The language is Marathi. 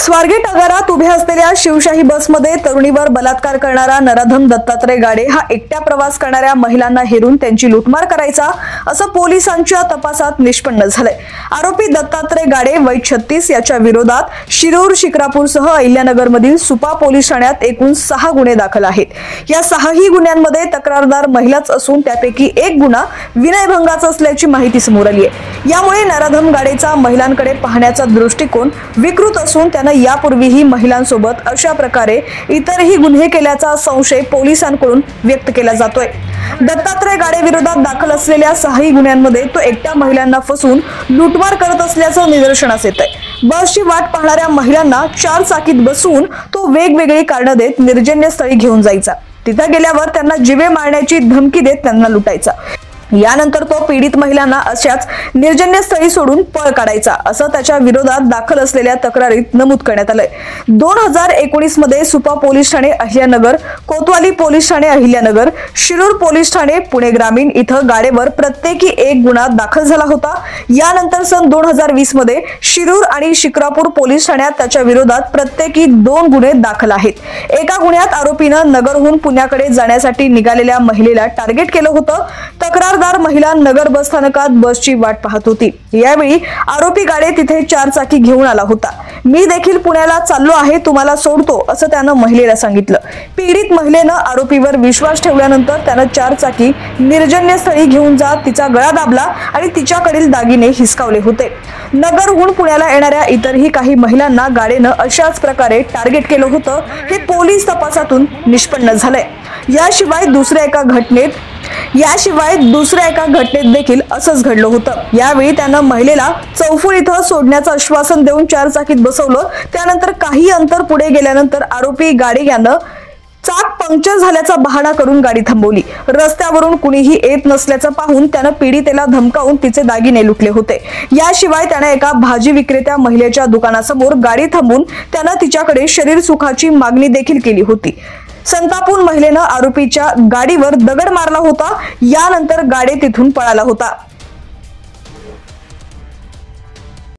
स्वारगेट आगारात उभ्या असलेल्या शिवशाही बसमध्ये तरुणीवर बलात्कार करणारा नराधम दत्तात्रय गाडे हा एकट्या प्रवास करणाऱ्या महिलांना हेरून त्यांची लूटमार करायचा असं पोलिसांच्या तपासात निष्पन्न झालंय। आरोपी दत्तात्रय गाडे वय 36 याच्या विरोधात शिरूर, शिक्रापूरसह अहिल्यानगरमधील सुपा पोलीस ठाण्यात एकूण 6 गुन्हे दाखल आहेत। या 6ही गुन्ह्यांमध्ये तक्रारदार महिलाच असून त्यापैकी एक गुन्हा विनयभंगाचा असल्याची माहिती समोर आली आहे। यामुळे नराधम गाडेचा महिलांकडे पाहण्याचा दृष्टिकोन विकृत असून यापूर्वीही महिलांसोबत अशा प्रकारे इतरही गुन्हे केल्याचा संशय पोलिसांकडून व्यक्त केला जातोय। दत्तात्रय गाडे विरोधात दाखल असलेल्या 6ही गुन्ह्यांमध्ये तो एकट्या महिलांना फसवून लूटमार करत असल्याचं निदर्शनास येतंय। बसची वाट पाहणाऱ्या महिलांना 4 चाकीत बसवून तो वेगवेगळी कारणं देत निर्जनस्थळी घेऊन जायचा। तिथे गेल्यावर त्यांना जीवे मारण्याची धमकी देत त्यांना लुटायचा। यानंतर तो पीडित महिलांना अशाच निर्जनस्थळी सोडून पळ काढायचा असं त्याच्या विरोधात दाखल असलेल्या तक्रारीत नमूद करण्यात आलंय। 2019 मध्ये सुपा पोलीस ठाणे अहिल्यानगर, कोतवाली पोलीस ठाणे अहिल्यानगर, शिरूर पोलीस ठाणे पुणे ग्रामीण इथं गाडेवर प्रत्येकी एक गुन्हा दाखल झाला होता। यानंतर सन 2020 मध्ये शिरूर आणि शिक्रापूर पोलीस ठाण्यात त्याच्या विरोधात प्रत्येकी 2 गुन्हे दाखल आहेत। एका गुन्ह्यात आरोपीनं नगरहून पुण्याकडे जाण्यासाठी निघालेल्या महिलेला टार्गेट केलं होतं। तक्रारदार महिला नगर बस स्थानकात बसची वाट पाहत होती। यावेळी आरोपी गाडे तिथे 4 चाकी घेऊन आला होता। मी देखील पुण्याला चाललो आहे, तुम्हाला सोडतो असं त्यानं महिलेला सांगितलं। पीडित महिलेनं आरोपीवर विश्वास ठेवल्यानंतर त्यानं 4 चाकी निर्जनस्थळी घेऊन जात तिचा गळा दाबला आणि तिच्याकडील दागिने हिसकावले होते। नगरहून पुण्याला येणाऱ्या इतरही काही महिलांना गाडेनं अशाच प्रकारे टार्गेट केलं होतं, हे पोलीस तपासातून निष्पन्न झालंय। याशिवाय दुसऱ्या एका घटनेत देखील असंच घडलं होतं। यावेळी त्यानं महिलेला चौफूर इथं सोडण्याचं आश्वासन देऊन 4 चाकीत बसवलं। त्यानंतर काही अंतर पुढे गेल्यानंतर आरोपी गाडे यानं चाक पंक्चर झाल्याचा बहाणा करून गाडी थांबवली। रस्त्यावरून कुणीही येत नसल्याचं पाहून त्यानं पीडितेला धमकावून तिचे दागिने लुटले होते। याशिवाय त्याने एका भाजी विक्रेत्या महिलेच्या दुकानासमोर गाडी थांबवून त्यानं तिच्याकडे शरीर सुखाची मागणी देखील केली होती। संतापून महिलेनं आरोपीच्या गाडीवर दगड मारला होता। यानंतर गाडे तिथून पळाला होता।